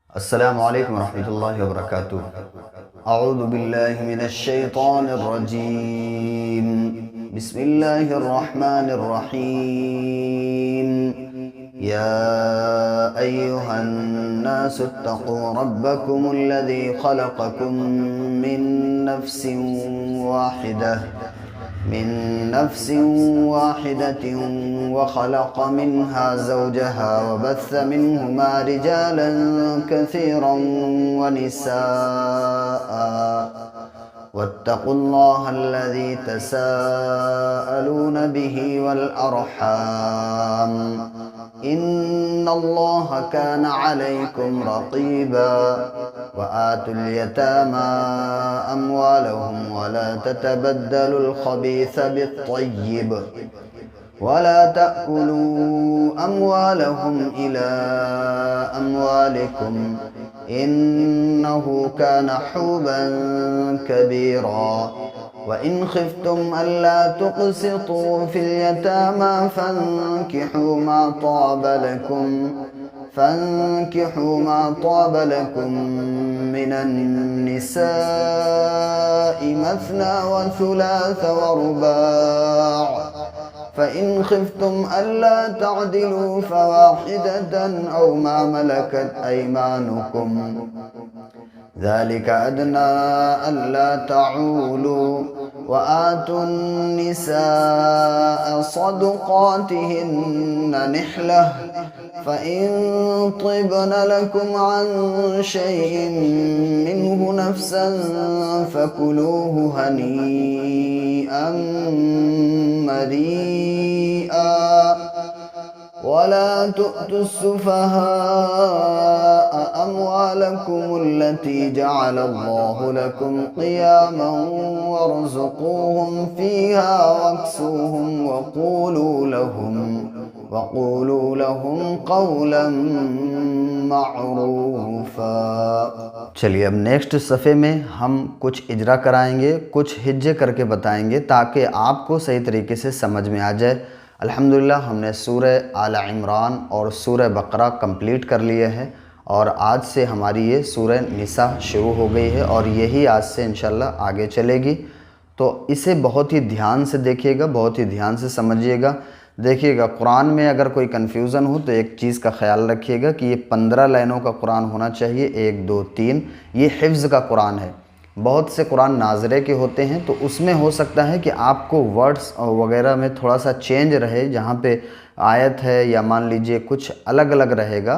अस्सलामु अलैकुम रहमतुल्लाहि व बरकातुहू। अऊज़ु बिल्लाहि मिनश शैतानिर रजीम। बिस्मिल्लाहिर रहमानिर रहीम। या अय्युहन नासु इत्तक़ू रब्बकुमुल्लज़ी खलक़कुम मिन नफ्सिन वाहिदतिन व खलक़ मिन्हा ज़ौजहा व बस्स मिन्हुमा रिजालन कसीरन व निसाअ वत्तक़ुल्लाहल्लज़ी तसाअलून बिही वल अर्हाम इन्नल्लाह कान अलैकुम रक़ीबा व आतुल यतामा अम्वालहुम वला ततबद्दलुल खबीथ बित्तय्यिब वला तअकुलू अम्वालहुम इला अम्वालिकुम इन्नहु कान हुबन कबीरा व इन खिफ्तुम अल्ला तुक़सितू फिल यतामा फंकिहू मा ताब लकुम मिनन निसाइ मस्ना व सुलास व रुबाअ फ़इन खिफ्तुम अल्ला तअदिलू फ़वाहिदतन औ मा मलकत अयमानुकुम ज़ालिका अदना अल्ला तअूलू व आतुन निसाअ सदक़ातिहिन्न निहलह फ़इन तिबन लकुम अन शैइन मिन्हु नफ्सन फ़कुलूहु हनीअन मरीआ वला तुअ्तुस्सुफ़हाअ अम्वालकुमुल्लती जअलल्लाहु लकुम क़ियामन वरज़ुक़ूहुम फ़ीहा वक्सूहुम वक़ूलू लहुम क़ौलन मअरूफ़ा। चलिए अब नेक्स्ट सफ़े में हम कुछ इजरा कराएंगे, कुछ हिज्जे करके बताएंगे ताकि आपको सही तरीके से समझ में आ जाए। अल्हम्दुलिल्लाह हमने सूरह आल इमरान और सूरह बकरा कंप्लीट कर लिए हैं और आज से हमारी ये सूरह निसा शुरू हो गई है और यही आज से इंशाल्लाह आगे चलेगी। तो इसे बहुत ही ध्यान से देखिएगा, बहुत ही ध्यान से समझिएगा। देखिएगा कुरान में अगर कोई कन्फ्यूज़न हो तो एक चीज़ का ख्याल रखिएगा कि ये 15 लाइनों का कुरान होना चाहिए, 1 2 3। ये हिफ्ज़ का कुरान है। बहुत से कुरान नाज़रे के होते हैं तो उसमें हो सकता है कि आपको वर्ड्स वगैरह में थोड़ा सा चेंज रहे, जहाँ पे आयत है या मान लीजिए कुछ अलग अलग रहेगा,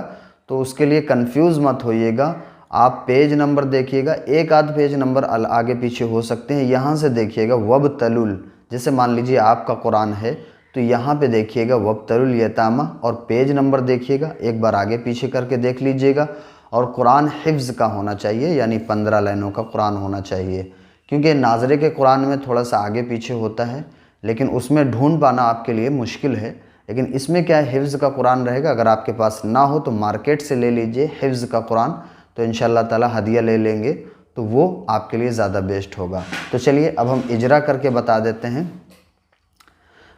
तो उसके लिए कंफ्यूज मत होइएगा। आप पेज नंबर देखिएगा, एक आध पेज नंबर आगे पीछे हो सकते हैं। यहाँ से देखिएगा वब्तलुल, जैसे मान लीजिए आपका कुरान है तो यहाँ पे देखिएगा वब्तलुल यतामा और पेज नंबर देखिएगा, एक बार आगे पीछे करके देख लीजिएगा। और कुरान हिफ्ज़ का होना चाहिए, यानी 15 लाइनों का कुरान होना चाहिए, क्योंकि नाज़रे के कुरान में थोड़ा सा आगे पीछे होता है लेकिन उसमें ढूंढ पाना आपके लिए मुश्किल है। लेकिन इसमें क्या है, हिफ्ज़ का कुरान रहेगा। अगर आपके पास ना हो तो मार्केट से ले लीजिए हिफ्ज़ का कुरान, तो इंशाअल्लाह ताला हदिया ले लेंगे तो वो आपके लिए ज़्यादा बेस्ट होगा। तो चलिए अब हम इजरा करके बता देते हैं।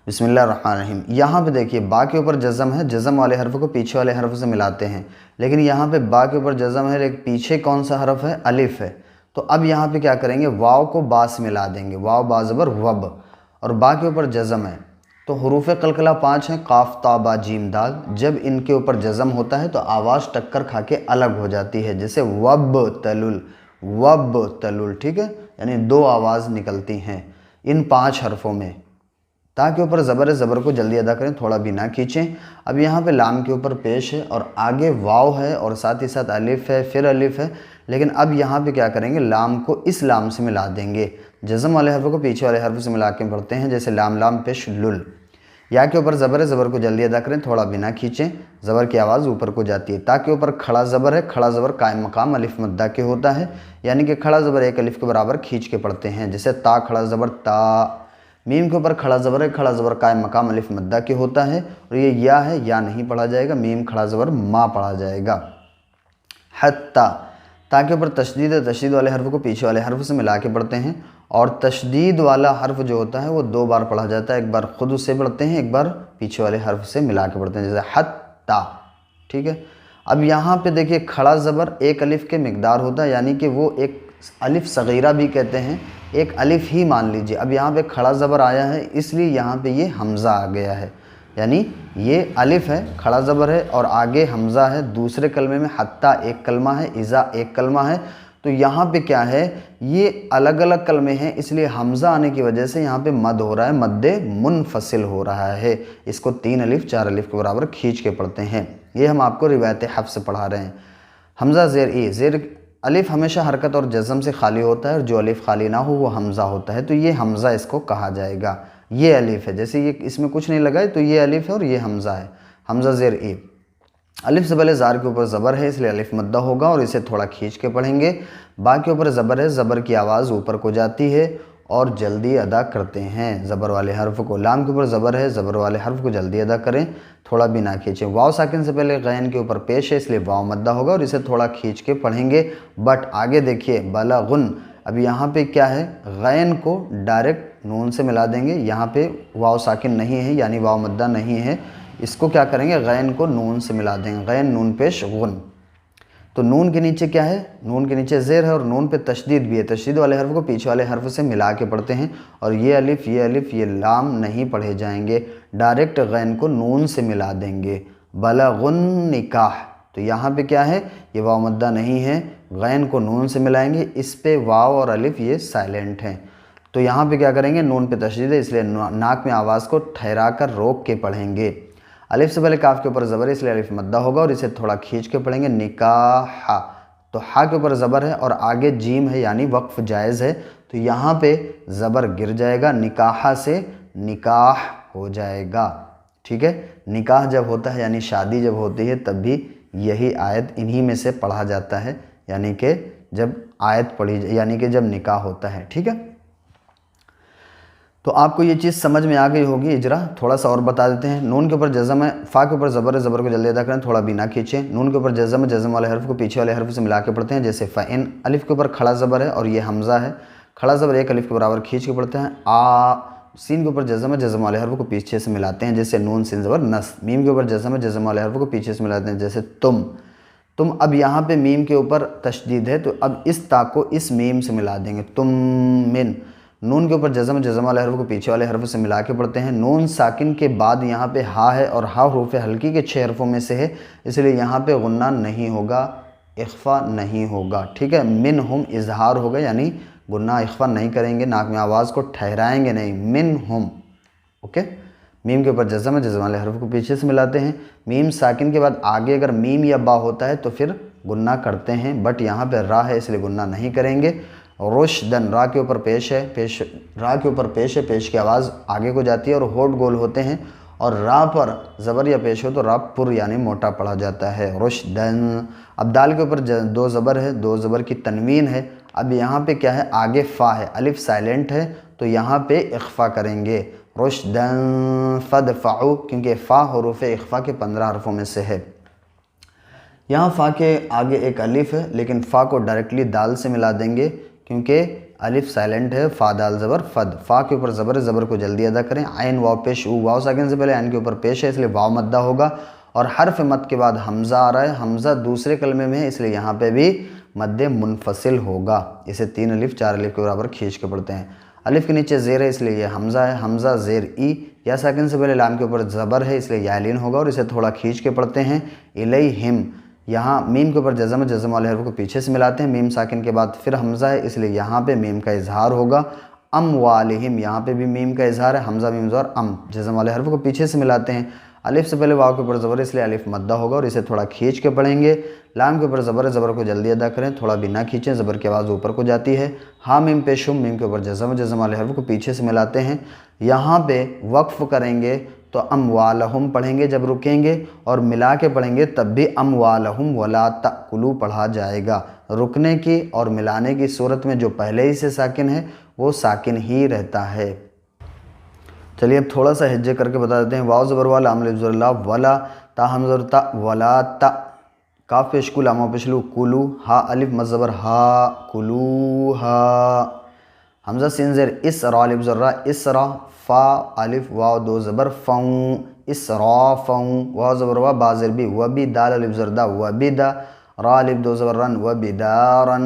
बिस्मिल्लाहिर्रहमानिर्रहीम। यहाँ पे देखिए बा के ऊपर जज़म है, जज़म वाले हर्फ को पीछे वाले हर्फ से मिलाते हैं, लेकिन यहाँ पे बा के ऊपर जज़म है लेकिन पीछे कौन सा हर्फ है, अलिफ है। तो अब यहाँ पे क्या करेंगे, वाव को बा से मिला देंगे, वाव बा ज़बर वब, और बा के ऊपर जज़म है। तो हुरूफ़ कलकला 5 हैं, काफ ता बा जीम दाल। जब इनके ऊपर जज़म होता है तो आवाज़ टक्कर खा के अलग हो जाती है, जैसे वब तलुल, ठीक है, यानी 2 आवाज़ निकलती हैं इन 5 हरफों में। ताकि ऊपर ज़बर को जल्दी अदा करें, थोड़ा भी ना खींचें। अब यहाँ पे लाम के ऊपर पेश है और आगे वाव है और साथ ही साथ अलिफ है, फिर अलिफ है। लेकिन अब यहाँ पे क्या करेंगे, लाम को इस लाम से मिला देंगे। जज़म वाले हर्फ को पीछे वाले हर्फ से मिला के पढ़ते हैं, जैसे लाम लाम पेश लुल। या के ऊपर ज़बर को जल्दी अदा करें, थोड़ा भी ना खींचें, ज़बर की आवाज़ ऊपर को जाती है। ताकि ऊपर खड़ा ज़बर है, खड़ा ज़बर कायम मकाम अलिफ मद्दा के होता है, यानी कि खड़ा ज़बर एक अलिफ के बराबर खींच के पढ़ते हैं, जैसे ता खड़ा ज़बर ता। मीम के ऊपर खड़ा ज़बर है, खड़ा ज़बर कायम मकाम अलिफ मद्दा के होता है, और ये या है, या नहीं पढ़ा जाएगा, मीम खड़ा ज़बर मा पढ़ा जाएगा। हत्ता, ता के ऊपर तशदीद है, तशदीद वाले हर्फ को पीछे वाले हर्फ से मिला के पढ़ते हैं, और तशदीद वाला हर्फ जो होता है वो 2 बार पढ़ा जाता है, एक बार खुद उससे पढ़ते हैं, एक बार पीछे वाले हर्फ से मिला के पढ़ते हैं, जैसे हत्ता, ठीक है। अब यहाँ पे देखिए खड़ा ज़बर एक अलिफ के मिकदार होता है, यानी कि वो एक अलिफ सगीरा भी कहते हैं, एक अलिफ ही मान लीजिए। अब यहाँ पे खड़ा ज़बर आया है इसलिए यहाँ पे ये हमज़ा आ गया है, यानी ये अलिफ है, खड़ा ज़बर है और आगे हमज़ा है। दूसरे कलमे में हत्ता एक कलमा है, इज़ा एक कलमा है, तो यहाँ पे क्या है, ये अलग अलग कलमे हैं, इसलिए हमज़ा आने की वजह से यहाँ पे मद हो रहा है, मद्दे मुनफसिल हो रहा है। इसको 3 अलिफ 4 अलिफ के बराबर खींच के पढ़ते हैं। ये हम आपको रिवायत हफ्स से पढ़ा रहे हैं। हमज़ा ज़ेर ई, ज़ेर अलिफ हमेशा हरकत और जज़म से खाली होता है और जो अलिफ खाली ना हो वो हमज़ा होता है, तो ये हमज़ा इसको कहा जाएगा। ये अलिफ है, जैसे ये इसमें कुछ नहीं लगा है तो ये अलिफ है और ये हमज़ा है। हमज़ा ज़ेर ई, अलिफ से पहले ज़ार के ऊपर ज़बर है इसलिए अलिफ मद्दा होगा और इसे थोड़ा खींच के पढ़ेंगे। बा के ऊपर ज़बर है, ज़बर की आवाज़ ऊपर को जाती है और जल्दी अदा करते हैं ज़बर वाले हर्फ को। लाम के ऊपर ज़बर है, ज़बर वाले हर्फ को जल्दी अदा करें, थोड़ा भी ना खींचें। वाव साकिन से पहले गैन के ऊपर पेश है इसलिए वाव मद्दा होगा और इसे थोड़ा खींच के पढ़ेंगे। बट आगे देखिए बलगुन, अब यहाँ पे क्या है, गैन को डायरेक्ट नून से मिला देंगे। यहाँ पे वाव साकिन नहीं है यानी वाव मद्दा नहीं है, इसको क्या करेंगे, गैन को नून से मिला देंगे। गैन नून पेश गुन, तो नून के नीचे क्या है, नून के नीचे ज़ेर है और नून पे तशदीद भी है। तशदीद वाले हर्फ को पीछे वाले हर्फ से मिला के पढ़ते हैं और ये अलिफ ये लाम नहीं पढ़े जाएंगे, डायरेक्ट गैन को नून से मिला देंगे। बलगुन निकाह, तो यहाँ पे क्या है, ये वाव मद्दा नहीं है, गैन को नून से मिलाएंगे। इस पे वाव और अलिफ ये साइलेंट हैं, तो यहाँ पे क्या करेंगे, नून पे तशदीद है इसलिए नाक में आवाज़ को ठहरा कर रोक के पढ़ेंगे। अलिफ से पहले काफ के ऊपर ज़बर है इसलिए अलिफ मद्दा होगा और इसे थोड़ा खींच के पढ़ेंगे। निकाह, तो हा के ऊपर ज़बर है और आगे जीम है यानी वक्फ जायज़ है, तो यहाँ पे ज़बर गिर जाएगा, निकाह से निकाह हो जाएगा। ठीक है, निकाह जब होता है यानी शादी जब होती है तब भी यही आयत इन्हीं में से पढ़ा जाता है, यानी कि जब आयत पढ़ी यानी कि जब निकाह होता है। ठीक है, तो आपको ये चीज़ समझ में आ गई होगी। इजरा थोड़ा सा और बता देते हैं। नून के ऊपर जज़म है, फ़ा के ऊपर ज़बर है, ज़बर को जल्दी अदा करें, थोड़ा भी ना खींचें। नून के ऊपर जज़म है, जज़म वाले हर्फ को पीछे वाले हर्फ से मिला के पढ़ते हैं, जैसे फ़इन। अलिफ के ऊपर खड़ा ज़बर है और ये हमज़ा है, खड़ा ज़बर एक अलिफ के बराबर खींच के पढ़ते हैं। आ, सीन के ऊपर जज़म है, जज़म वाले हर्फ को पीछे से मिलाते हैं, जैसे नून सीन ज़बर नस। मीम के ऊपर जज़म है, जज़म वाले हर्फ को पीछे से मिलाते हैं, जैसे तुम। अब यहाँ पे मीम के ऊपर तशदीद है तो अब इस ता को इस मीम से मिला देंगे, तुम मिन। नून के ऊपर जज़म वाले हर्फ को पीछे वाले हर्फ से मिला के पढ़ते हैं। नून साकिन के बाद यहाँ पे हा है और हा हरूफ हल्की के 6 हर्फों में से है, इसलिए यहाँ पे गुन्ना नहीं होगा, इख्फा नहीं होगा। ठीक है, मिन हम इजहार होगा यानी गुन्ना इख्फा नहीं करेंगे, नाक में आवाज़ को ठहराएंगे नहीं, मिन हम। ओके, मीम के ऊपर जज़म वाले हर्फ को पीछे से मिलाते हैं। मीम साकिन के बाद आगे अगर मीम या बा होता है तो फिर गुन्ना करते हैं, बट यहाँ पे रा है इसलिए गुन्ना नहीं करेंगे। रुशदन, रा के ऊपर पेश है, रा के ऊपर पेश है, पेश की आवाज़ आगे को जाती है और होठ गोल होते हैं, और रा पर ज़बर या पेश हो तो रा पुर यानी मोटा पढ़ा जाता है, रुशदन। अब दाल के ऊपर 2 ज़बर है, 2 ज़बर की तनवीन है। अब यहाँ पे क्या है, आगे फ़ा है, अलिफ साइलेंट है तो यहाँ पे इख्फा करेंगे, रुशदन फदफ़ाउ, क्योंकि फ़ा हुरूफ़ इख्फा के 15 हरफों में से है। यहाँ फ़ा के आगे एक अलिफ है लेकिन फ़ा को डायरेक्टली दाल से मिला देंगे क्योंकि अलिफ साइलेंट है, फ़ा दाल ज़बर फ़द। फ़ा के ऊपर ज़बर है, ज़बर को जल्दी अदा करें। आइन वाव पेश ऊ, वाव साकिन से पहले आइन के ऊपर पेश है इसलिए वाव मद्दा होगा और हर्फ मद के बाद हमज़ा आ रहा है, हमज़ा दूसरे कलमे में है इसलिए यहाँ पे भी मद्दे मुनफसिल होगा। इसे 3 अलिफ 4 अलिफ के बराबर खींच के पढ़ते हैं। अलिफ के नीचे ज़ेर है इसलिए ये हमज़ा है, हमज़ा ज़ेर ई। या साकिन से पहले लाम के ऊपर ज़बर है इसलिए यालीन होगा और इसे थोड़ा खींच के पढ़ते हैं, इलैहिम। यहाँ मीम के ऊपर जज़म वाले हर्फ को पीछे से मिलाते हैं, मीम साकिन के बाद फिर हमज़ा है इसलिए यहाँ पे मीम का इजहार होगा। अम वालिहिम, यहाँ पे भी मीम का इजहार है, हमज़ा मीम ज़बर अम, जज़म वाले हर्फ को पीछे से मिलाते हैं। अलिफ से पहले वाव के ऊपर ज़बर इसलिए अलिफ मद्दा होगा और इसे थोड़ा खींच के पढ़ेंगे। लाम के ऊपर ज़बर है, ज़बर को जल्दी अदा करें, थोड़ा भी ना खींचें, ज़बर की आवाज़ ऊपर को जाती है। हा मीम पेशुम, मीम के ऊपर जज़म वाले हर्फ को पीछे से मिलाते हैं। यहाँ पे वक्फ़ करेंगे तो अमवालहुम पढ़ेंगे जब रुकेंगे, और मिला के पढ़ेंगे तब भी अमवालहुम वला तअकुलू पढ़ा जाएगा। रुकने की और मिलाने की सूरत में जो पहले ही से साकिन है वो साकिन ही रहता है। चलिए अब थोड़ा सा हिज्जे करके बता देते हैं। वाव ज़बर वाला, लाम लिफ ज़बर ला, वला, ता हमज़ा ता, वला ता, काफ पेश कु, लाम पेश लू, कुलू, हा अलिफ मद ज़बर हा, कुलू हा, हमज़ा सीन ज़ेर इस रा अलिफ ज़र्रा इसरा, फ़ा अलिफ वाव दो ज़बर फ़ऊ, इसरा फ़ऊ, वाव ज़बर वा बा ज़ेर बी वबी, दाल अलिफ ज़रदा वबिदा, रा अलिफ दो ज़बर रन वबिदारन,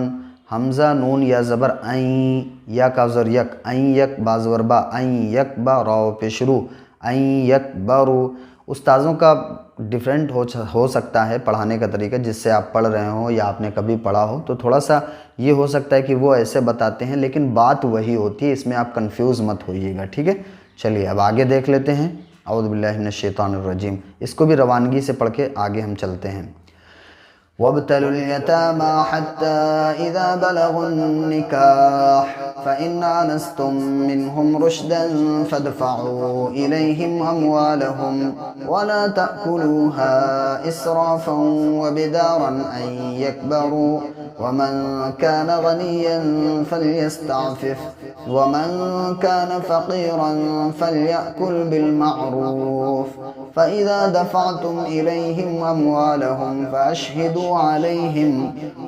हमज़ा नून या ज़बर ऐं, या का ज़र यक ऐं यक, बा ज़बर बा ऐं यक बा, राव पे शुरू ऐं यक बरू। उस्ताज़ों का डिफरेंट हो सकता है पढ़ाने का तरीका, जिससे आप पढ़ रहे हो या आपने कभी पढ़ा हो तो थोड़ा सा ये हो सकता है कि वो ऐसे बताते हैं, लेकिन बात वही होती है, इसमें आप कंफ्यूज मत होइएगा, ठीक है। चलिए अब आगे देख लेते हैं। औज़ु बिल्लाहि मिनश शैतानिर रजीम, इसको भी रवानगी से पढ़ के आगे हम चलते हैं। वब्तलुल यतामा हत्ता इज़ा बलगुन निकाह फ़इन आनस्तुम मिनहुम रुश्दन फ़दफ़अू इलैहिम अमवालहुम वला तअकुलूहा इसराफ़न वबिदारन अन यकबरू वमन कान गनिय्यन फ़ल्यस्तअफ़िफ़ वमन कान फ़क़ीरन फ़ल्यअकुल बिलमअरूफ़ फ़इज़ा दफ़अतुम इलैहिम अमवालहुम फ़अशहिदू अलैहिम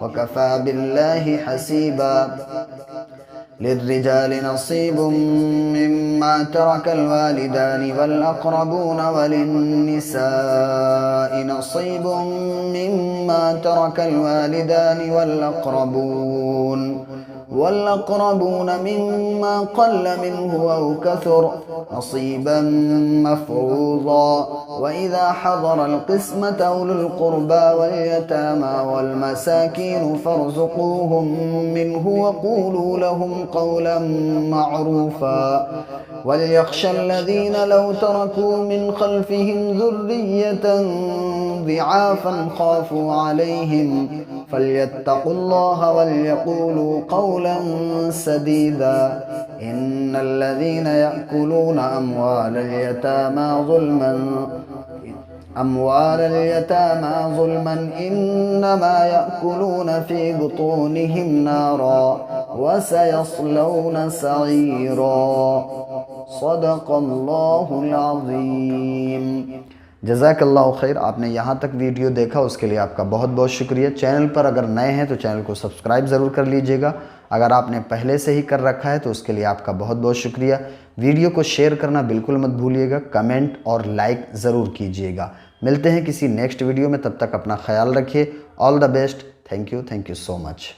वकफ़ा बिल्लाहि हसीबा। लिर्रिजालि नसीबुम मिम्मा तरकल वालिदानि वल अक़रबून वलिन्निसाइ नसीबुम मिम्मा तरकल वालिदानि वल अक़रबून मिम्मा क़ल्ल मिन्हु औ कथुर नसीबन मफ़रूज़ा। वइज़ा हज़रल क़िस्मत उलुल क़ुरबा वल यतामा वल मसाकीन फ़र्ज़ुक़ूहुम मिन्हु वक़ूलू लहुम क़ौलन मअरूफ़ा। वलयख़शल्लज़ीन लौ तरकू मिन ख़ल्फ़िहिम ज़ुर्रिय्यतन ज़िआफ़न ख़ाफ़ू अलैहिम फ़ल्यत्तक़ुल्लाह वलयक़ूलू क़ौलन सदीदा। इन्नल्लज़ीन यअकुलून अमवालल यतामा ज़ुल्मन इन्नमा यअकुलून फ़ी बुतूनिहिम नारा वसयस्लौन सईरा। सदक़ल्लाहुल अज़ीम। जज़ाकल्लाहु खैर। आपने यहाँ तक वीडियो देखा उसके लिए आपका बहुत बहुत शुक्रिया। चैनल पर अगर नए हैं तो चैनल को सब्सक्राइब ज़रूर कर लीजिएगा। अगर आपने पहले से ही कर रखा है तो उसके लिए आपका बहुत बहुत शुक्रिया। वीडियो को शेयर करना बिल्कुल मत भूलिएगा, कमेंट और लाइक ज़रूर कीजिएगा। मिलते हैं किसी नेक्स्ट वीडियो में, तब तक अपना ख्याल रखिए। All the best. Thank you so much.